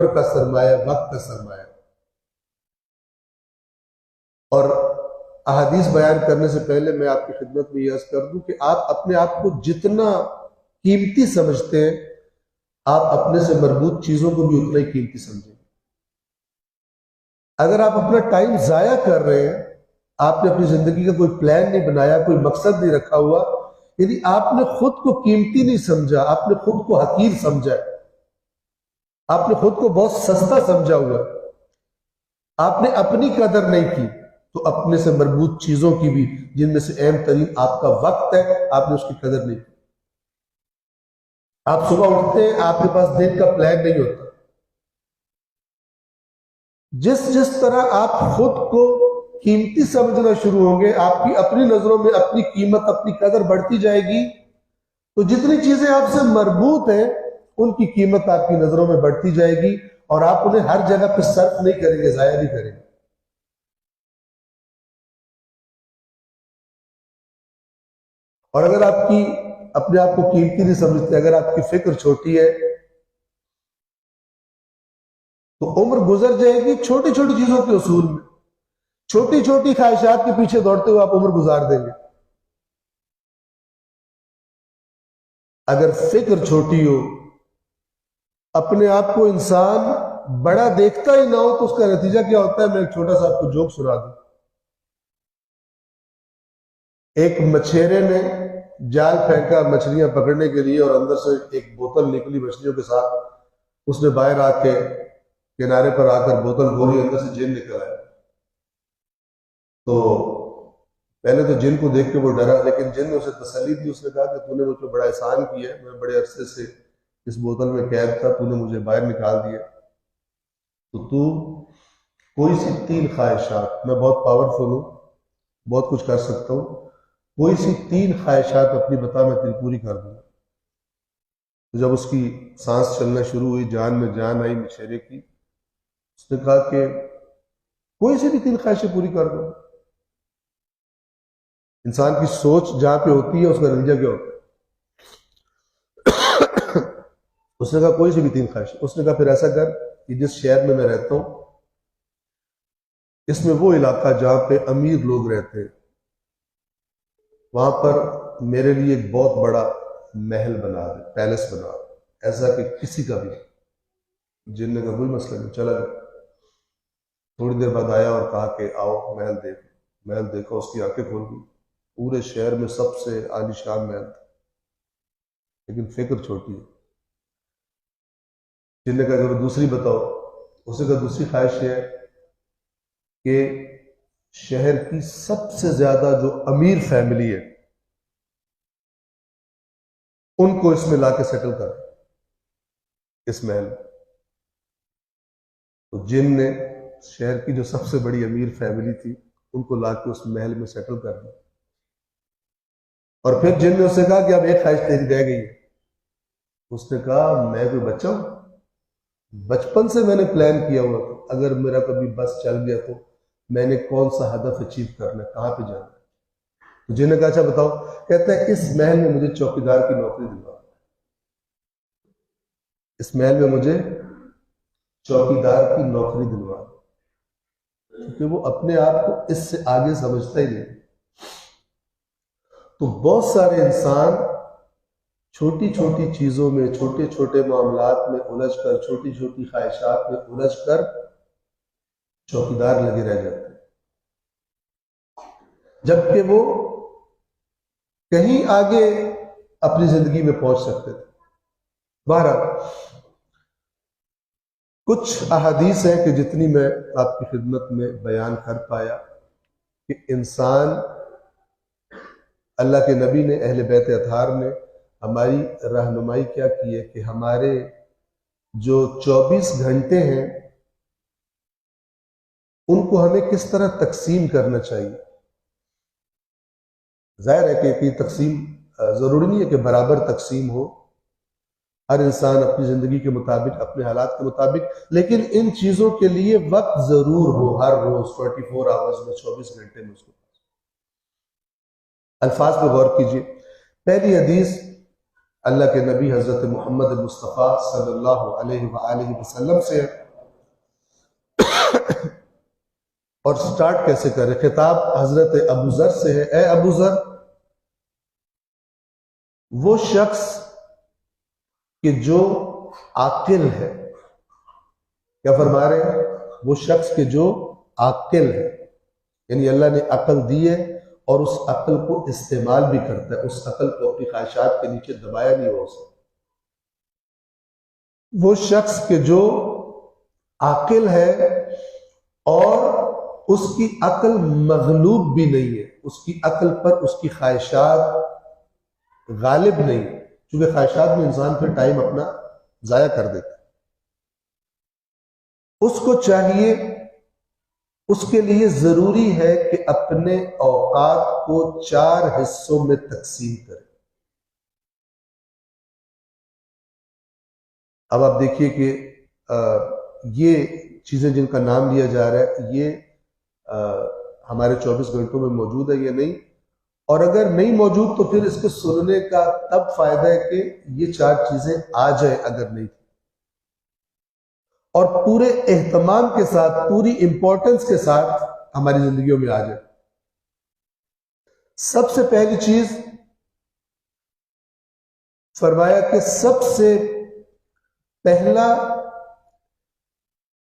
का सरमाया वक्त का सरमाया। और अहादीस बयान करने से पहले मैं आपकी खिदमत में यह अर्ज कर दूं कि आप अपने आप को जितना कीमती समझते हैं, आप अपने से मरबूत चीजों को भी उतना ही कीमती समझेंगे। अगर आप अपना टाइम जाया कर रहे हैं, आपने अपनी जिंदगी का कोई प्लान नहीं बनाया, कोई मकसद नहीं रखा हुआ, यदि आपने खुद को कीमती नहीं समझा, आपने खुद को हकीर समझा, आपने खुद को बहुत सस्ता समझा हुआ, आपने अपनी कदर नहीं की, तो अपने से मरबूत चीजों की भी, जिनमें से अहम तरीन आपका वक्त है, आपने उसकी कदर नहीं की। आप सुबह उठते हैं, आपके पास दिन का प्लान नहीं होता। जिस जिस तरह आप खुद को कीमती समझना शुरू होंगे, आपकी अपनी नजरों में अपनी कीमत, अपनी कदर बढ़ती जाएगी। तो जितनी चीजें आपसे मरबूत हैं, उनकी कीमत आपकी नजरों में बढ़ती जाएगी और आप उन्हें हर जगह पर सर्फ नहीं करेंगे, जाया नहीं करेंगे। और अगर आपकी अपने आप को कीमती नहीं समझते, अगर आपकी फिक्र छोटी है, तो उम्र गुजर जाएगी छोटी छोटी चीजों के उसूल में, छोटी छोटी ख्वाहिशात के पीछे दौड़ते हुए आप उम्र गुजार देंगे। अगर फिक्र छोटी हो, अपने आप को इंसान बड़ा देखता ही ना हो, तो उसका नतीजा क्या होता है? मैं एक छोटा सा आपको जोक सुना दूं। एक मछेरे ने जाल फेंका मछलियां पकड़ने के लिए, और अंदर से एक बोतल निकली मछलियों के साथ। उसने बाहर आके किनारे पर आकर बोतल खोली, अंदर से जिन निकल आया। तो पहले तो जिन को देख के वो डरा, लेकिन जिन ने उसे तसल्ली दी। उसने कहा कि तूने मुझ पर बड़ा एहसान किया है, मैं बड़े अरसे से इस बोतल में कैद था, तूने मुझे बाहर निकाल दिया। तो तू कोई सी 3 ख्वाहिशात, मैं बहुत पावरफुल हूं, बहुत कुछ कर सकता हूं, कोई सी 3 ख्वाहिशात अपनी बता, मैं तेरी पूरी कर दूंगा। तो जब उसकी सांस चलना शुरू हुई, जान में जान आई मछेरे की, उसने कहा कि कोई सी भी 3 ख्वाहिशें पूरी कर दो। इंसान की सोच जहां पे होती है, उसका नतीजा क्या होता है? उसने कहा कोई सी भी 3 ख्वाहिशें। उसने कहा फिर ऐसा कर कि जिस शहर में मैं रहता हूं, इसमें वो इलाका जहां पे अमीर लोग रहते हैं, वहां पर मेरे लिए एक बहुत बड़ा महल बना दे, पैलेस बना दे, ऐसा कि किसी का भी। जिन का कोई मसला नहीं, चला गया। थोड़ी देर बाद आया और कहा कि आओ महल देखो। महल देखा, उसकी आंखें खोल गई। पूरे शहर में सबसे आलीशान महल था, लेकिन फिक्र छोटी है। जिन्ने का अगर दूसरी बताओ, उसे का दूसरी ख्वाहिश है कि शहर की सबसे ज्यादा जो अमीर फैमिली है, उनको इसमें लाके सेटल कर, इस महल में। तो जिन ने शहर की जो सबसे बड़ी अमीर फैमिली थी, उनको लाके उस महल में सेटल कर दिया। और फिर जिन ने उससे कहा कि अब एक ख्वाहिश तेरी रह गई है। उसने कहा मैं कोई बच्चा हूं? बचपन से मैंने प्लान किया हुआ था, अगर मेरा कभी बस चल गया तो मैंने कौन सा हदफ अचीव करना है, कहां पे जाना है। तो जिन्हें कहा अच्छा बताओ। कहता है इस महल में मुझे चौकीदार की नौकरी दिलवा, इस महल में मुझे चौकीदार की नौकरी दिलवा, क्योंकि वो अपने आप को इससे आगे समझता ही नहीं। तो बहुत सारे इंसान छोटी छोटी चीजों में, छोटे छोटे मामलात में उलझ कर, छोटी छोटी ख्वाहिशात में उलझ कर चौकीदार लगे रह जाते हैं, जबकि वो कहीं आगे अपनी जिंदगी में पहुंच सकते थे। बहरहाल कुछ अहादीस है कि जितनी मैं आपकी खिदमत में बयान कर पाया, कि इंसान, अल्लाह के नबी ने, अहले बैत अतहार ने हमारी रहनुमाई क्या की है कि हमारे जो 24 घंटे हैं, उनको हमें किस तरह तकसीम करना चाहिए। जाहिर है कि तकसीम जरूरी नहीं है कि बराबर तकसीम हो, हर इंसान अपनी जिंदगी के मुताबिक, अपने हालात के मुताबिक, लेकिन इन चीजों के लिए वक्त जरूर हो, हर रोज 24 आवर्स में, 24 घंटे में उसको। अल्फाज पे गौर कीजिए। पहली हदीस अल्लाह के नबी हजरत मोहम्मद मुस्तफ़ा सल्लल्लाहु अलैहि वसल्लम से है। और स्टार्ट कैसे करें? खिताब हजरत अबू जर से है। ए अबू जर, वो शख्स कि जो आकिल है, क्या फरमा रहे हैं? वो शख्स के जो आकिल है, यानी अल्लाह ने अकल दी है और उस अकल को इस्तेमाल भी करता है, उस अकल को अपनी ख्वाहिशात के नीचे दबाया नहीं हो सकता। वो शख्स के जो आकिल है और उसकी अकल मगलूब भी नहीं है, उसकी अकल पर उसकी ख्वाहिशात गालिब नहीं, क्योंकि ख्वाहिशात में इंसान फिर टाइम अपना जाया कर देता है। उसको चाहिए, उसके लिए जरूरी है कि अपने औकात को 4 हिस्सों में तकसीम करे। अब आप देखिए कि ये चीजें जिनका नाम लिया जा रहा है, ये हमारे 24 घंटों में मौजूद है या नहीं, और अगर नहीं मौजूद तो फिर इसके सुनने का तब फायदा है कि ये 4 चीजें आ जाए, अगर नहीं थी, और पूरे एहतमाम के साथ, पूरी इंपॉर्टेंस के साथ हमारी जिंदगियों में आ जाए। सबसे पहली चीज फरमाया कि सबसे पहला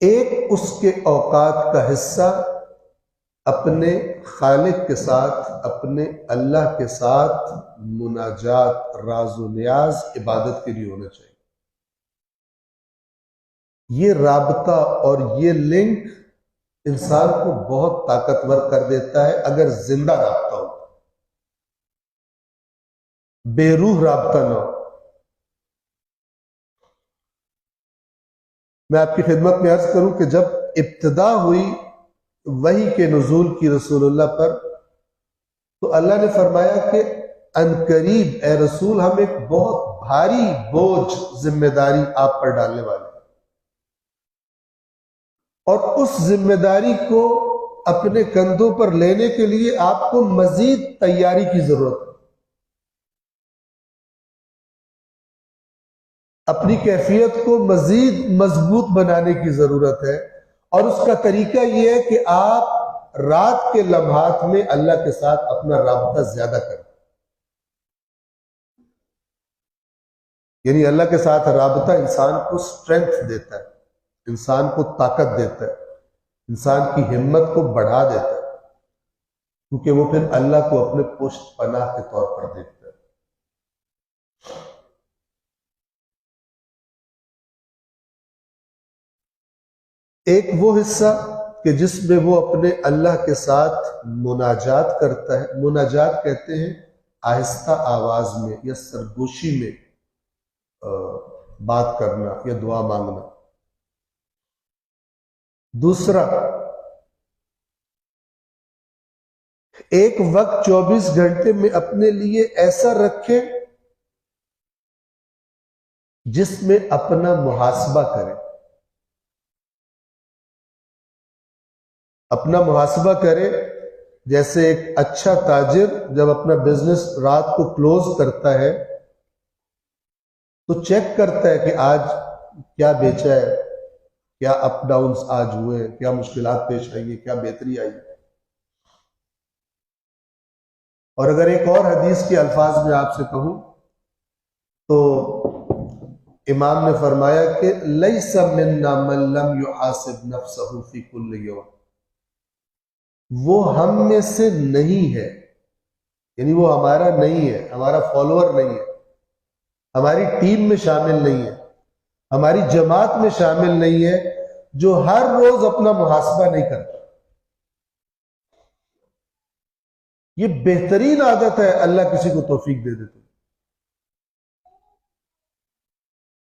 एक उसके औकात का हिस्सा अपने खालिक के साथ, अपने अल्लाह के साथ मुनाजात, राज़ो नियाज, इबादत के लिए होना चाहिए। ये राबता और ये लिंक इंसान को बहुत ताकतवर कर देता है अगर जिंदा राबता हो, बेरूह राबता ना हो। मैं आपकी खिदमत में अर्ज करूं कि जब इब्तिदा हुई वही के नुज़ूल की रसूलुल्लाह पर, तो अल्लाह ने फरमाया कि अनकरीब ए रसूल हम एक बहुत भारी बोझ, जिम्मेदारी आप पर डालने वाले हैं, और उस जिम्मेदारी को अपने कंधों पर लेने के लिए आपको मजीद तैयारी की जरूरत है। अपनी कैफियत को मजीद मजबूत बनाने की जरूरत है, और उसका तरीका यह है कि आप रात के लम्हात में अल्लाह के साथ अपना राबता ज्यादा करें। यानी अल्लाह के साथ राबता इंसान को स्ट्रेंथ देता है, इंसान को ताकत देता है, इंसान की हिम्मत को बढ़ा देता है, क्योंकि वो फिर अल्लाह को अपने पुष्ट पनाह के तौर पर देखता है। एक वो हिस्सा कि जिसमें वो अपने अल्लाह के साथ मुनाजात करता है। मुनाजात कहते हैं आहिस्ता आवाज में या सरगोशी में बात करना या दुआ मांगना। दूसरा, एक वक्त 24 घंटे में अपने लिए ऐसा रखे जिसमें अपना मुहासबा करें। अपना मुहासबा करे, जैसे एक अच्छा ताजिर जब अपना बिजनेस रात को क्लोज करता है तो चेक करता है कि आज क्या बेचा है, क्या अप डाउन्स आज हुए, क्या मुश्किलात पेश आई है, क्या बेहतरी आई है। और अगर एक और हदीस के अल्फाज में आपसे कहूं तो इमाम ने फरमाया कि लैसा मिन्ना मन लम युहासिब नफ्सहु फी कुल्लि यौम, वो हम में से नहीं है, यानी वो हमारा नहीं है, हमारा फॉलोअर नहीं है, हमारी टीम में शामिल नहीं है, हमारी जमात में शामिल नहीं है, जो हर रोज अपना मुहासबा नहीं करता। ये बेहतरीन आदत है, अल्लाह किसी को तौफीक दे देते।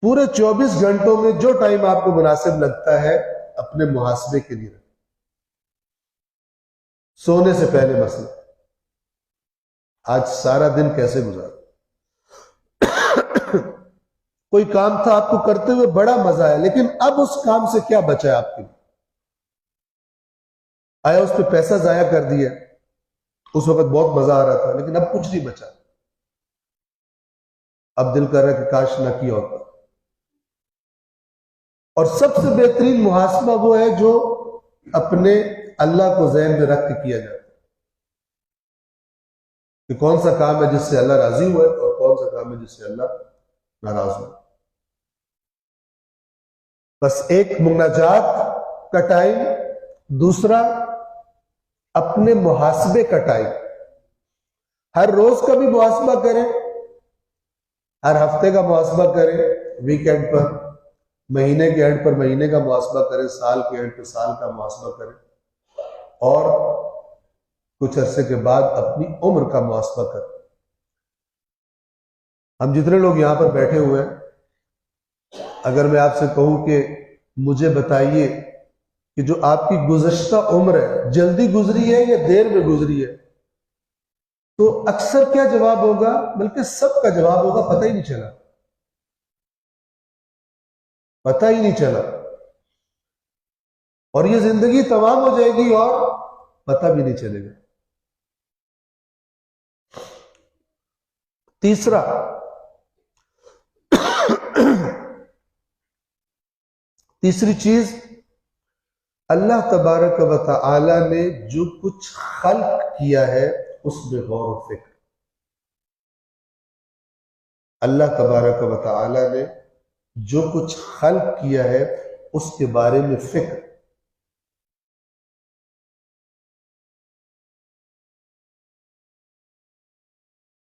पूरे 24 घंटों में जो टाइम आपको मुनासिब लगता है अपने मुहासबे के लिए, सोने से पहले मसला, आज सारा दिन कैसे गुजारा, कोई काम था आपको करते हुए बड़ा मजा आया, लेकिन अब उस काम से क्या बचा है आपके लिए? आया उस पर पैसा जाया कर दिया, उस वक्त बहुत मजा आ रहा था, लेकिन अब कुछ नहीं बचा। अब दिल कर रहा है कि काश ना किया होता। और सबसे बेहतरीन मुहासबा वो है जो अपने अल्लाह को ज़हन में रख के किया जाता है कि कौन सा काम है जिससे अल्लाह राजी हुआ है और कौन सा काम है जिससे अल्लाह नाराज हुआ। बस एक मुनाजात का टाइम, दूसरा अपने मुहासबे का टाइम। हर रोज का भी मुहासबा करें, हर हफ्ते का मुहासबा करें, वीकेंड पर, महीने के एंड पर महीने का मुहासबा करें, साल के एंड पर साल का मुहासबा करें, और कुछ अरसे के बाद अपनी उम्र का मुहासबा करें। हम जितने लोग यहां पर बैठे हुए हैं, अगर मैं आपसे कहूं कि मुझे बताइए कि जो आपकी गुज़श्ता उम्र है जल्दी गुजरी है या देर में गुजरी है, तो अक्सर क्या जवाब होगा, बल्कि सबका जवाब होगा पता ही नहीं चला, पता ही नहीं चला। और ये जिंदगी तमाम हो जाएगी और पता भी नहीं चलेगा। तीसरा, तीसरी चीज, अल्लाह तबारक व तआला ने जो कुछ खल्क किया है उसमें गौर व फिक्र। अल्लाह तबारक व तआला ने जो कुछ खल्क किया है उसके बारे में फिक्र।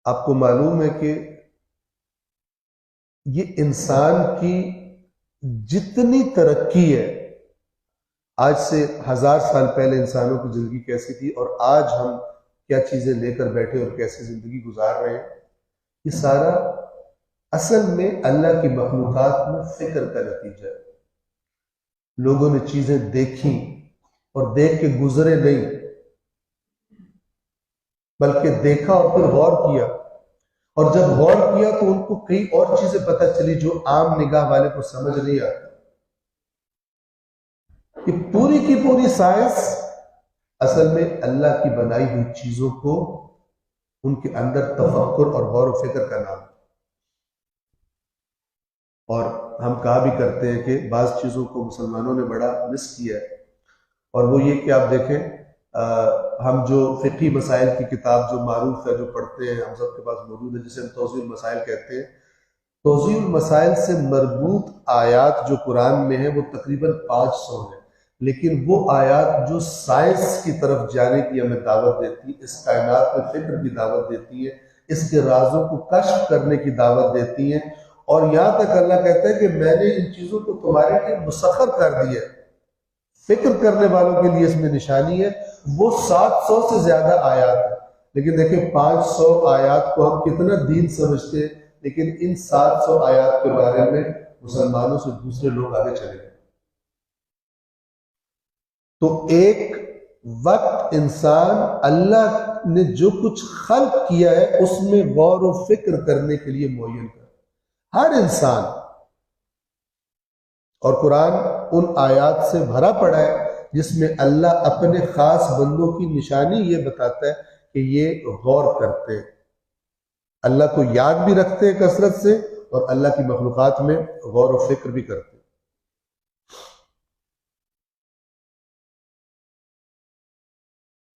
आपको मालूम है कि ये इंसान की जितनी तरक्की है, आज से 1000 साल पहले इंसानों की जिंदगी कैसी थी और आज हम क्या चीजें लेकर बैठे और कैसी जिंदगी गुजार रहे हैं, ये सारा असल में अल्लाह की मखलूकात में फिक्र का नतीजा है। लोगों ने चीजें देखी और देख के गुजरे नहीं, बल्कि देखा और फिर गौर किया, और जब गौर किया तो उनको कई और चीजें पता चली जो आम निगाह वाले को समझ नहीं आती। कि पूरी की पूरी साइंस असल में अल्लाह की बनाई हुई चीजों को, उनके अंदर तफक्कुर और गौर व फिक्र का नाम। और हम कहा भी करते हैं कि बाज़ चीज़ों को मुसलमानों ने बड़ा मिस किया है, और वो ये कि आप देखें, हम जो फ़िक़ही मसाइल की किताब जो मारूफ है, जो पढ़ते हैं, हम सब के पास मौजूद है, जिसे हम तौज़ीउल मसाइल कहते हैं। तौज़ीउल मसाइल से मरबूत आयात जो कुरान में है वो तकरीबन 500 है, लेकिन वो आयात जो साइंस की तरफ जाने की हमें दावत देती है, इस कायनात में फिक्र की दावत देती है, इसके राजों को कश्फ करने की दावत देती है। और यहां तक अल्लाह कहता है कि मैंने इन चीजों को तुम्हारे लिए मुसख्खर कर दिया, फिक्र करने वालों के लिए इसमें निशानी है। वो 700 से ज्यादा आयात है, लेकिन देखिए 500 आयात को हम कितना दीन समझते हैं, लेकिन इन 700 आयात के बारे में मुसलमानों से दूसरे लोग आगे चले गए। तो एक वक्त इंसान अल्लाह ने जो कुछ खल्क किया है उसमें गौर व फिक्र करने के लिए मुअय्यन कर हर इंसान। और कुरान उन आयात से भरा पड़ा है जिसमें अल्लाह अपने खास बंदों की निशानी ये बताता है कि ये गौर करते हैं, अल्लाह को याद भी रखते हैं कसरत से, और अल्लाह की मखलूकात में गौर व फिक्र भी करते हैं।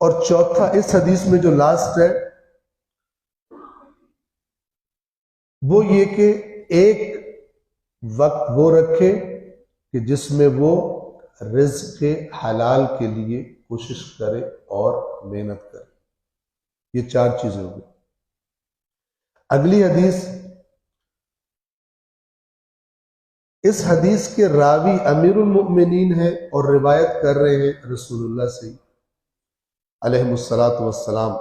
और चौथा, इस हदीस में जो लास्ट है वो ये कि एक वक्त वो रखे कि जिसमें वो रिज़्क़ के हलाल के लिए कोशिश करे और मेहनत करे। ये 4 चीजें हो गई। अगली हदीस, इस हदीस के रावी अमीरुल मोमिनीन है और रिवायत कर रहे हैं रसूलुल्लाह से अलैहिस्सलातु वस्सलाम।